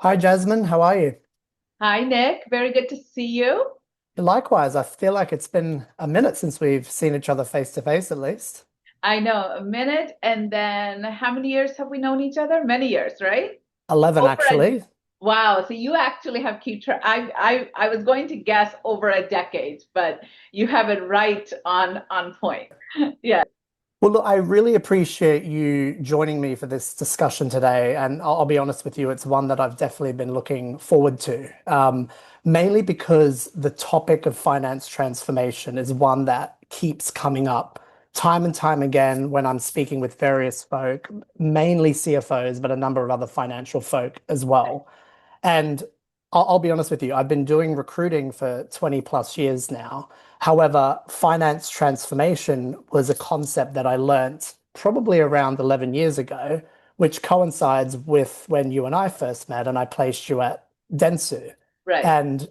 Hi, Jasmine. How are you? Hi, Nick. Very good to see you. Likewise, I feel like it's been a minute since we've seen each other face to face, at least. I know, a minute, and then how many years have we known each other? Many years, right? 11, Over a actually. wow. So you actually have keep track. I was going to guess over a decade, but you have it right on point. Yeah. Well, look, I really appreciate you joining me for this discussion today. And I'll be honest with you, it's one that I've definitely been looking forward to, mainly because the topic of finance transformation is one that keeps coming up time and time again when I'm speaking with various folk, mainly CFOs, but a number of other financial folk as well. And I'll be honest with you, I've been doing recruiting for 20 plus years now. However, finance transformation was a concept that I learnt probably around 11 years ago, which coincides with when you and I first met and I placed you at Dentsu. Right. And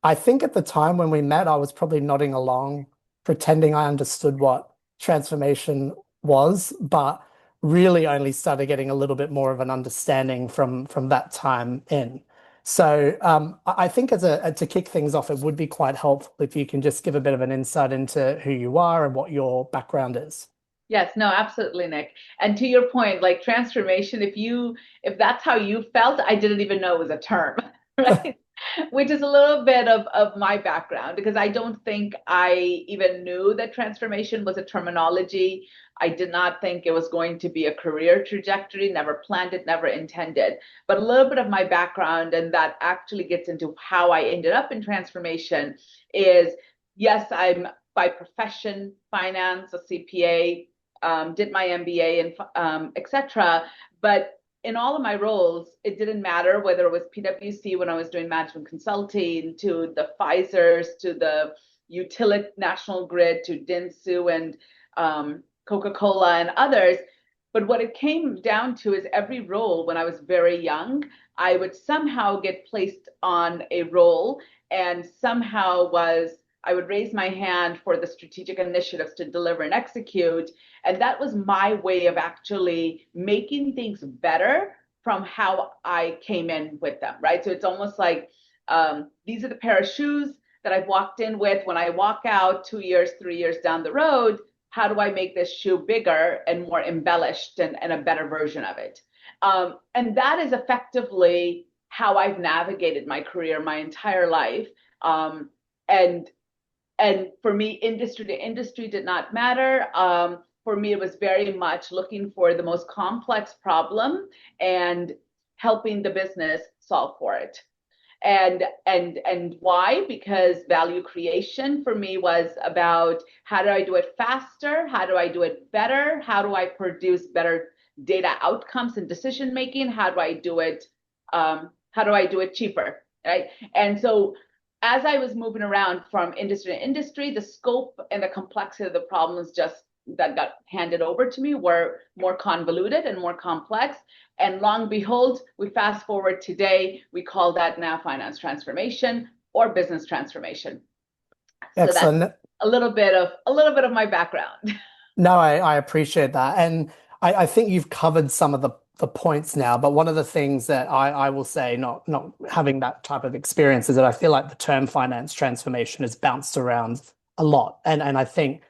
I think at the time when we met, I was probably nodding along, pretending I understood what transformation was, but really only started getting a little bit more of an understanding from that time in. So I think to kick things off, it would be quite helpful if you can just give a bit of an insight into who you are and what your background is. Yes, no, absolutely, Nick. And to your point, like transformation, if that's how you felt, I didn't even know it was a term, right? Which is a little bit of my background because I don't think I even knew that transformation was a terminology. I did not think it was going to be a career trajectory, never planned it, never intended. But a little bit of my background, and that actually gets into how I ended up in transformation, is yes, I'm by profession finance, a CPA, did my MBA and etc. But in all of my roles, it didn't matter whether it was PwC when I was doing management consulting, to the Pfizer's, to the utility national grid, to Dentsu and CocaCola and others. But what it came down to is every role when I was very young, I would somehow get placed on a role and somehow was I would raise my hand for the strategic initiatives to deliver and execute. And that was my way of actually making things better from how I came in with them, right? So it's almost like these are the pair of shoes that I've walked in with. When I walk out 2 years, 3 years down the road, how do I make this shoe bigger and more embellished and a better version of it? And that is effectively how I've navigated my career my entire life. And and for me, industry to industry did not matter. For me, it was very much looking for the most complex problem and helping the business solve for it. And why? Because value creation for me was about how do I do it faster? How do I do it better? How do I produce better data outcomes and decision making? How do I do it cheaper? Right. And so as I was moving around from industry to industry, the scope and the complexity of the problems just that got handed over to me were more convoluted and more complex. And long behold, we fast forward today, we call that now finance transformation or business transformation. So that's Excellent. a little bit of my background. No, I appreciate that. And I think you've covered some of the points now, but one of the things that I will say, not having that type of experience, is that I feel like the term finance transformation has bounced around a lot. And I think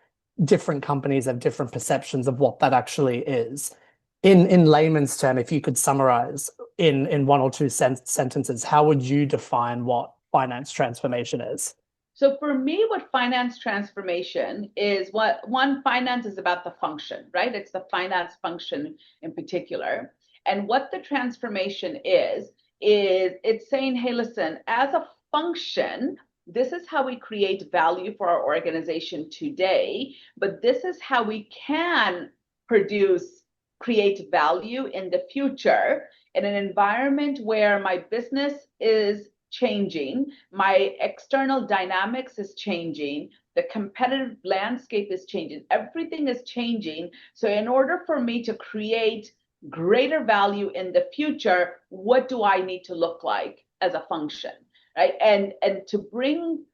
different companies have different perceptions of what that actually is. In layman's term, if you could summarize in one or two sentences, how would you define what finance transformation is? So for me, what finance transformation is, what one, finance is about the function, right? It's the finance function in particular. And what the transformation is it's saying, hey, listen, as a function, this is how we create value for our organization today, but this is how we can create value in the future in an environment where my business is changing, my external dynamics is changing, the competitive landscape is changing, everything is changing. So, in order for me to create greater value in the future, what do I need to look like as a function, right? And to bring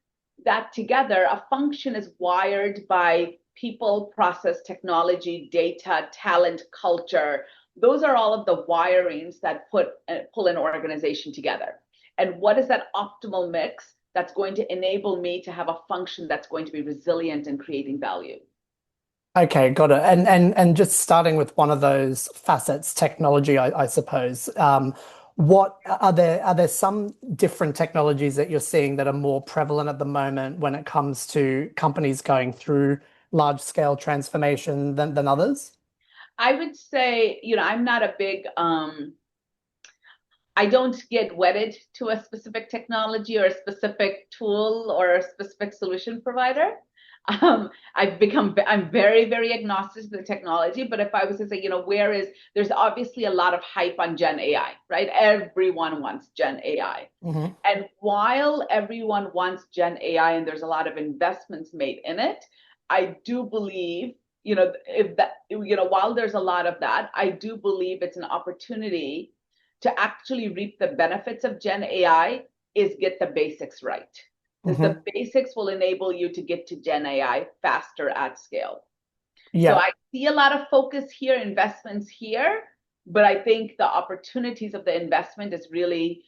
that together, a function is wired by people, process, technology, data, talent, culture, Those are all of the wirings that pull an organization together. And what is that optimal mix that's going to enable me to have a function that's going to be resilient and creating value? Okay, got it. And just starting with one of those facets, technology, I suppose. What are there some different technologies that you're seeing that are more prevalent at the moment when it comes to companies going through large scale transformation than others? I would say, I'm not a big I don't get wedded to a specific technology or a specific tool or a specific solution provider. I'm very, very agnostic to the technology. But if I was to say, there's obviously a lot of hype on Gen AI, right? Everyone wants Gen AI. Hmm. And while everyone wants Gen AI and there's a lot of investments made in it, I do believe, if that, while there's a lot of that, I do believe it's an opportunity to actually reap the benefits of Gen AI is get the basics right. Because the Hmm. basics will enable you to get to Gen AI faster at scale. So Yeah. I see a lot of focus here, investments here, but I think the opportunities of the investment is really,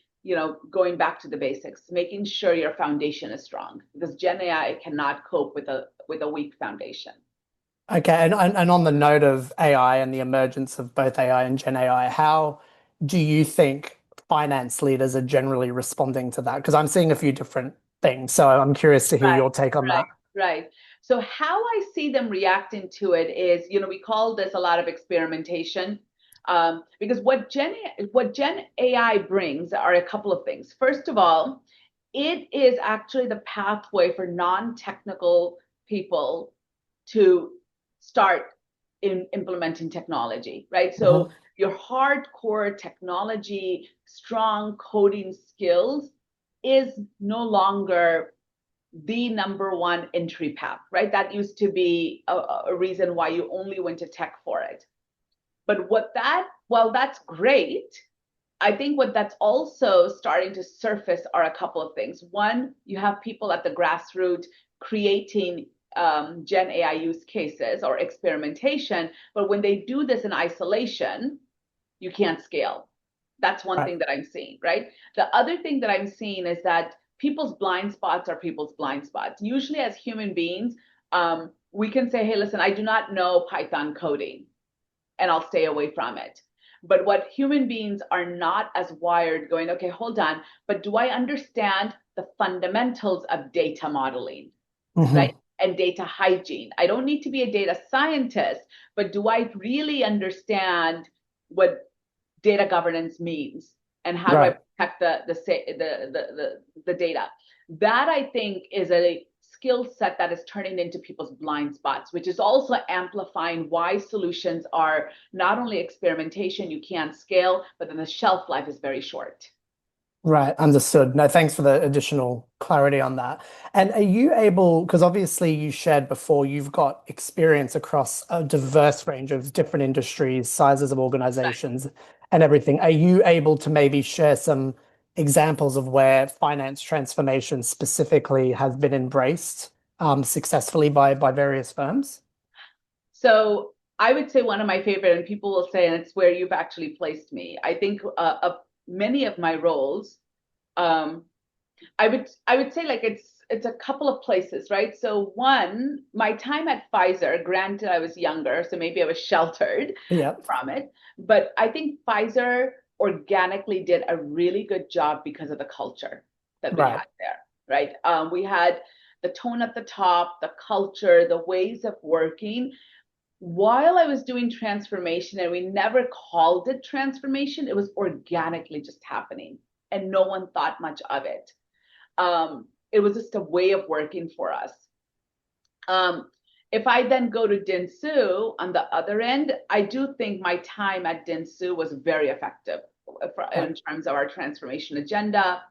going back to the basics, making sure your foundation is strong because Gen AI cannot cope with a weak foundation. Okay, and on the note of AI and the emergence of both AI and Gen AI, how do you think finance leaders are generally responding to that? Because I'm seeing a few different things, so I'm curious to hear Right, your take on right, that. right. So how I see them reacting to it is, we call this a lot of experimentation, because what Gen AI brings are a couple of things. First of all, it is actually the pathway for non-technical people to start implementing technology, right? So Hmm. your hardcore technology, strong coding skills is no longer the number one entry path, right? That used to be a reason why you only went to tech for it. But while that's great, I think what that's also starting to surface are a couple of things. One, you have people at the grassroots creating Gen AI use cases or experimentation, but when they do this in isolation, you can't scale. That's one Right. thing that I'm seeing, right? The other thing that I'm seeing is that people's blind spots are people's blind spots. Usually, as human beings, we can say, hey, listen, I do not know Python coding and I'll stay away from it. But what human beings are not as wired going, okay, hold on, but do I understand the fundamentals of data modeling, right? Hmm. And data hygiene. I don't need to be a data scientist, but do I really understand what data governance means and how do I Right. protect the data? That I think is a skill set that is turning into people's blind spots, which is also amplifying why solutions are not only experimentation, you can't scale, but then the shelf life is very short. Right, understood. No, thanks for the additional clarity on that. And are you able, because obviously you shared before, you've got experience across a diverse range of different industries, sizes of organizations, and everything. Are you able to maybe share some examples of where finance transformation specifically has been embraced successfully by various firms? So I would say one of my favorite, and people will say, and it's where you've actually placed me. I think of many of my roles, um, I would say like it's a couple of places, right? So one, my time at Pfizer, granted I was younger, so maybe I was sheltered Yeah, from it, but I think Pfizer organically did a really good job because of the culture that we right. had there, right? We had the tone at the top, the culture, the ways of working. While I was doing transformation, and we never called it transformation, it was organically just happening, and no one thought much of it. It was just a way of working for us. Um, if I then go to Dentsu on the other end, I do think my time at Dentsu was very effective Right. in terms of our transformation agenda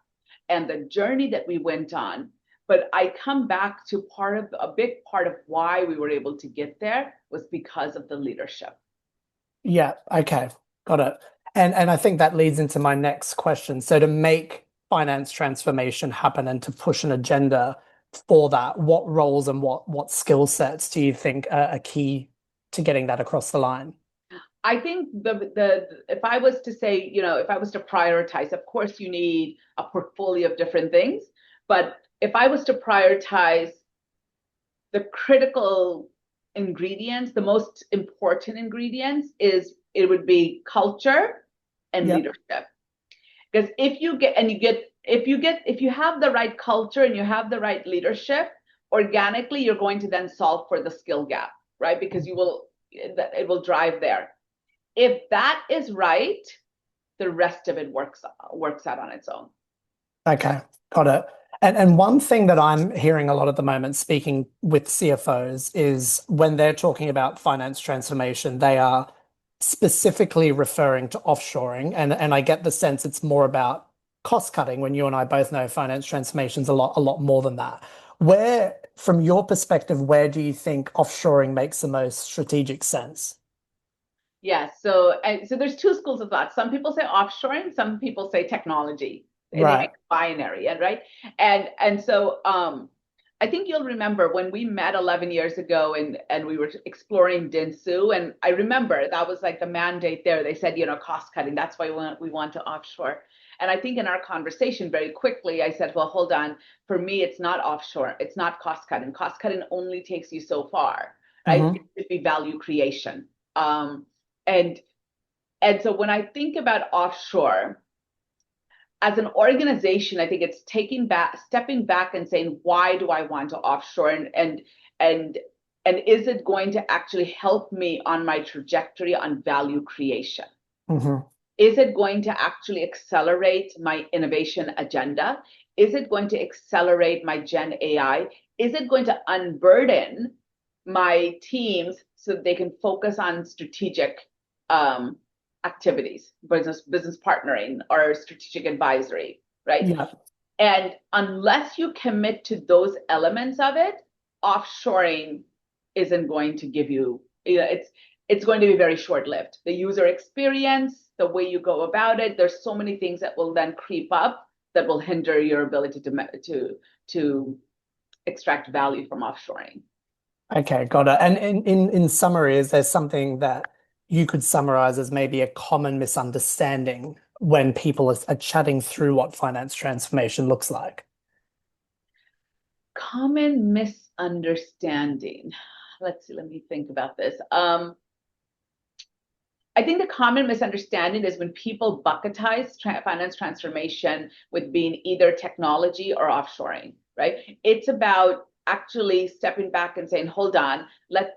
and the journey that we went on. But I come back to a big part of why we were able to get there was because of the leadership. Yeah, okay. Got it. And I think that leads into my next question. So to make finance transformation happen and to push an agenda for that, what roles and what skill sets do you think are key to getting that across the line? I think the if I was to say, if I was to prioritize, of course you need a portfolio of different things, but if I was to prioritize the critical ingredients, the most important ingredients is it would be culture and Yep. leadership. Because if you have the right culture and you have the right leadership, organically you're going to then solve for the skill gap, right? Because it will drive there. If that is right, the rest of it works out on its own. Okay, got it. And one thing that I'm hearing a lot at the moment, speaking with CFOs, is when they're talking about finance transformation, they are specifically referring to offshoring. And I get the sense it's more about cost cutting when you and I both know finance transformation's a lot more than that. Where, from your perspective, where do you think offshoring makes the most strategic sense? Yes. So there's two schools of thought. Some people say offshoring, some people say technology. They make Right. it binary, and right. And so I think you'll remember when we met 11 years ago and we were exploring Dinsu, and I remember that was like the mandate there. They said, cost cutting. That's why we want to offshore. And I think in our conversation very quickly, I said, well, hold on. For me, it's not offshore. It's not cost cutting. Cost cutting only takes you so far, right? It Hmm. should be value creation. And and so when I think about offshore, as an organization, I think it's stepping back and saying, why do I want to offshore? And and is it going to actually help me on my trajectory on value creation? Hmm. Is it going to actually accelerate my innovation agenda? Is it going to accelerate my Gen AI? Is it going to unburden my teams so that they can focus on strategic um, activities, business partnering or strategic advisory, right? Yeah. And unless you commit to those elements of it, offshoring isn't going to give you, it's going to be very short-lived. The user experience, the way you go about it, there's so many things that will then creep up that will hinder your ability to extract value from offshoring. Okay, got it. And in summary, is there something that you could summarize as maybe a common misunderstanding when people are chatting through what finance transformation looks like? Common misunderstanding. Let's see, let me think about this. I think the common misunderstanding is when people bucketize finance transformation with being either technology or offshoring, right? It's about actually stepping back and saying, hold on,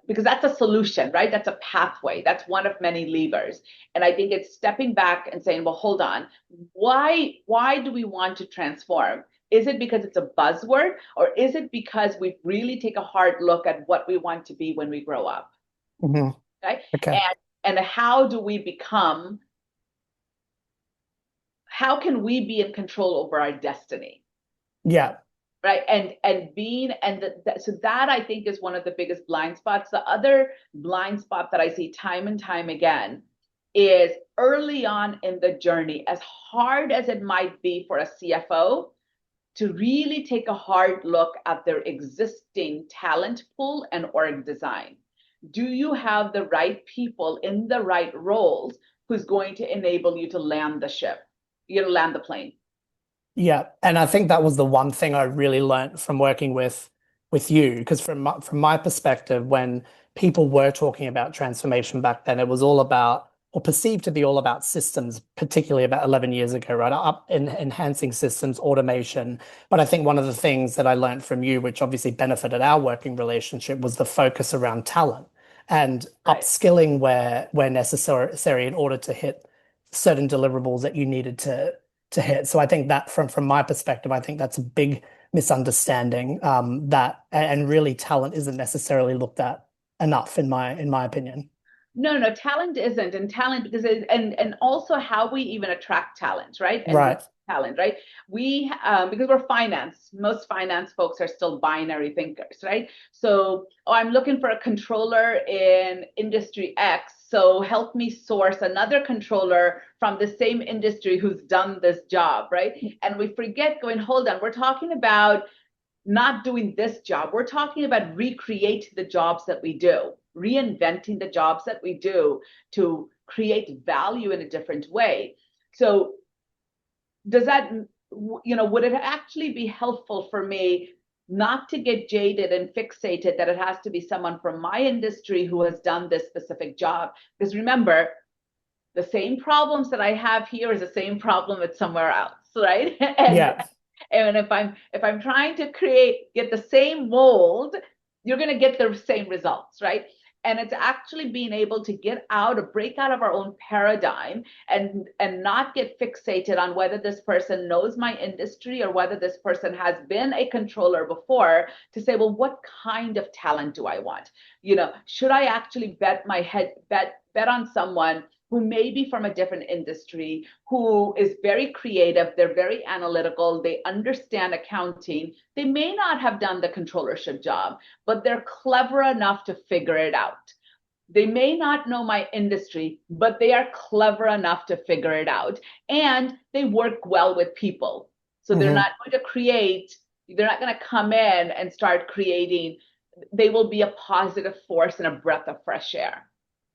because that's a solution, right? That's a pathway. That's one of many levers. And I think it's stepping back and saying, well, hold on, why do we want to transform? Is it because it's a buzzword, or is it because we really take a hard look at what we want to be when we grow up? Hmm. Right? Okay. And how do we become, how can we be in control over our destiny? Yeah. Right. And being, so that I think is one of the biggest blind spots. The other blind spot that I see time and time again is early on in the journey, as hard as it might be for a CFO to really take a hard look at their existing talent pool and org design. Do you have the right people in the right roles who's going to enable you to land the ship, land the plane? Yeah, and I think that was the one thing I really learned from working with you, because from my perspective, when people were talking about transformation back then, it was all about, or perceived to be all about systems, particularly about 11 years ago, right? Up in enhancing systems, automation. But I think one of the things that I learned from you, which obviously benefited our working relationship, was the focus around talent and Right. upskilling where necessary in order to hit certain deliverables that you needed to hit. So I think that from my perspective, I think that's a big misunderstanding that and really talent isn't necessarily looked at enough in my opinion. No, no, talent isn't, and talent because and also how we even attract talent, right? And Right. talent, right? We because we're finance, most finance folks are still binary thinkers, right? So, oh, I'm looking for a controller in industry X, so help me source another controller from the same industry who's done this job, right? And we forget going, hold on, we're talking about not doing this job. We're talking about recreate the jobs that we do. reinventing the jobs that we do to create value in a different way. So does that, would it actually be helpful for me not to get jaded and fixated that it has to be someone from my industry who has done this specific job? Because remember, the same problems that I have here is the same problem at somewhere else, right? and Yeah. and if I'm trying to get the same mold, you're going to get the same results, right? And it's actually being able to break out of our own paradigm and not get fixated on whether this person knows my industry or whether this person has been a controller before, to say, well, what kind of talent do I want? Should I actually bet on someone who may be from a different industry, who is very creative, they're very analytical, they understand accounting. They may not have done the controllership job, but they're clever enough to figure it out. They may not know my industry, but they are clever enough to figure it out. And they work well with people. So they're not going to they're not going to come in and start creating. They will be a positive force and a breath of fresh air.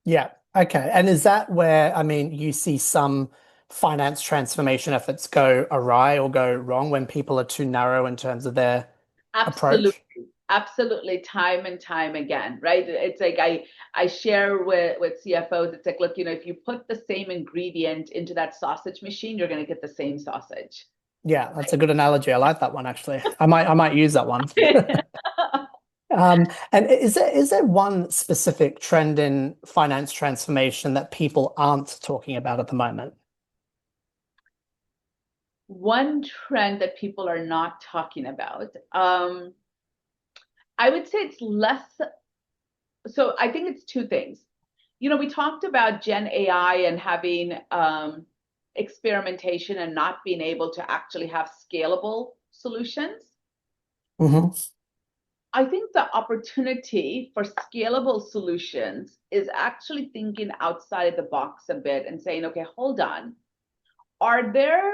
Yeah. Okay. And is that where, I mean, you see some finance transformation efforts go awry or go wrong when people are too narrow in terms of their Absolutely. approach? Absolutely, time and time again, right? It's like I share with CFOs, it's like, look, if you put the same ingredient into that sausage machine, you're going to get the same sausage. Yeah, that's a good analogy. I like that one actually. I might use that one. And is there one specific trend in finance transformation that people aren't talking about at the moment? One trend that people are not talking about, I would say it's less. So I think it's two things. We talked about Gen AI and having experimentation and not being able to actually have scalable solutions. Hmm. I think the opportunity for scalable solutions is actually thinking outside the box a bit and saying, okay, hold on. Are there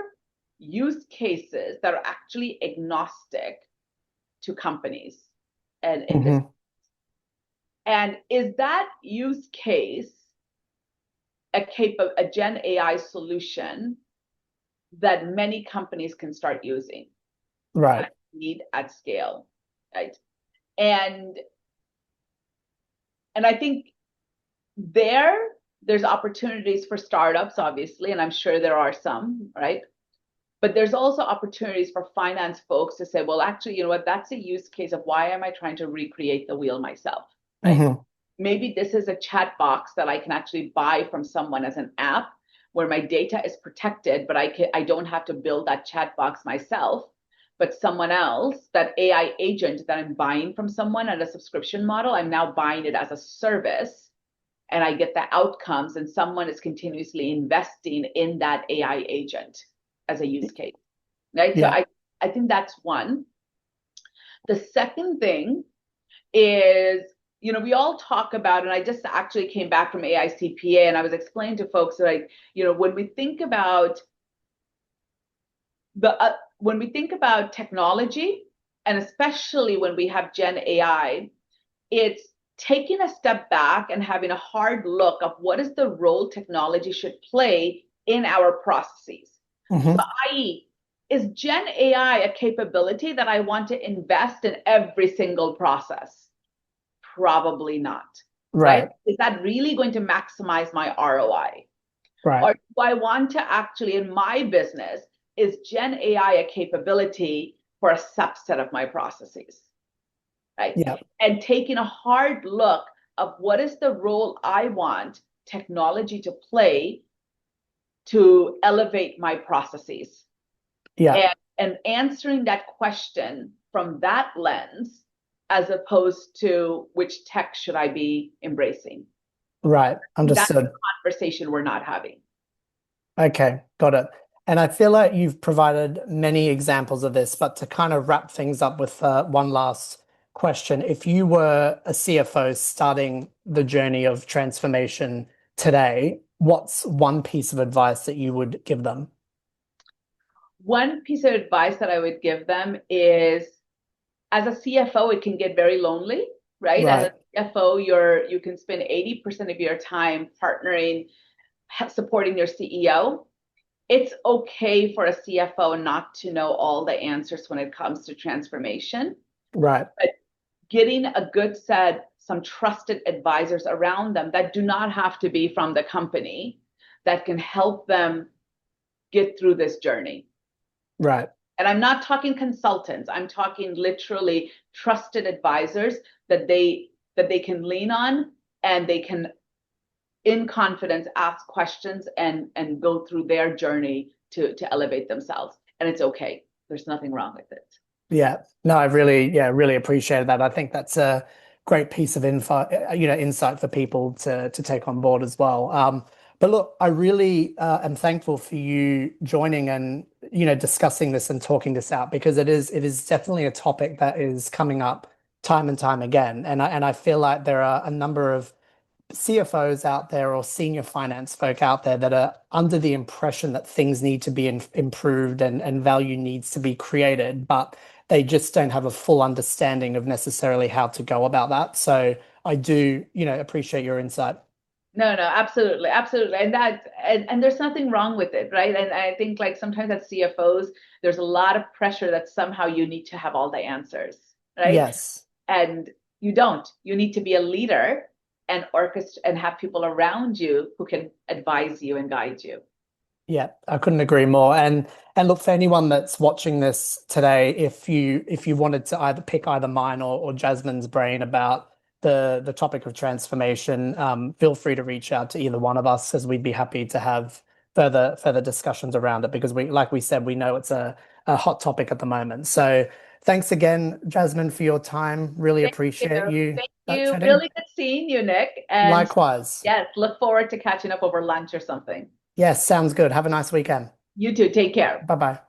use cases that are actually agnostic to companies and industries? Hmm. And is that use case a Gen AI solution that many companies can start using Right. at speed, at scale, right? And I think there's opportunities for startups, obviously, and I'm sure there are some, right? But there's also opportunities for finance folks to say, well, actually, you know what, that's a use case of why am I trying to recreate the wheel myself, right? Hmm. Maybe this is a chat box that I can actually buy from someone as an app where my data is protected, but I don't have to build that chat box myself. But someone else, that AI agent that I'm buying from someone at a subscription model, I'm now buying it as a service and I get the outcomes, and someone is continuously investing in that AI agent as a use case, right? So Yeah. I think that's one. The second thing is, we all talk about, and I just actually came back from AICPA and I was explaining to folks that, like, when we think about technology, and especially when we have Gen AI, it's taking a step back and having a hard look of what is the role technology should play in our processes. So, Hmm. i.e., is Gen AI a capability that I want to invest in every single process? Probably not, right? Right. Is that really going to maximize my ROI? Right. Or do I want to actually, in my business, is Gen AI a capability for a subset of my processes, right? Yeah. And taking a hard look of what is the role I want technology to play to elevate my processes, Yeah. and answering that question from that lens, as opposed to which tech should I be embracing. Right. That's Understood. the conversation we're not having. Okay, got it. And I feel like you've provided many examples of this, but to kind of wrap things up with one last question. If you were a CFO starting the journey of transformation today, what's one piece of advice that you would give them? One piece of advice that I would give them is, as a CFO, it can get very lonely, right? As a Right. CFO, you can spend 80% of your time partnering, supporting your CEO. It's okay for a CFO not to know all the answers when it comes to transformation, Right. but getting a good set, some trusted advisors around them that do not have to be from the company that can help them get through this journey. Right. And I'm not talking consultants, I'm talking literally trusted advisors that they can lean on, and they can in confidence ask questions and go through their journey to elevate themselves. And it's okay. There's nothing wrong with it. Yeah. No, I really, yeah, really appreciated that. I think that's a great piece of info, insight for people to take on board as well. But look, I really am thankful for you joining and discussing this and talking this out, because it is definitely a topic that is coming up time and time again, and I feel like there are a number of CFOs out there or senior finance folk out there that are under the impression that things need to be improved and value needs to be created, but they just don't have a full understanding of necessarily how to go about that. So I do, appreciate your insight. No, no, absolutely, absolutely. And there's nothing wrong with it, right? And I think like sometimes as CFOs, there's a lot of pressure that somehow you need to have all the answers, right? Yes. And you don't. You need to be a leader and orchestrate and have people around you who can advise you and guide you. Yeah, I couldn't agree more. And look, for anyone that's watching this today, if you wanted to either pick either mine or Jasmine's brain about the topic of transformation, feel free to reach out to either one of us, because we'd be happy to have further discussions around it, because like we said, we know it's a hot topic at the moment. So thanks again, Jasmine, for your time. Really Thank you. appreciate you Thank you. chatting. Really good seeing you, Nick. And Likewise. yes, look forward to catching up over lunch or something. Yes, sounds good. Have a nice weekend. You too. Take care. Bye bye.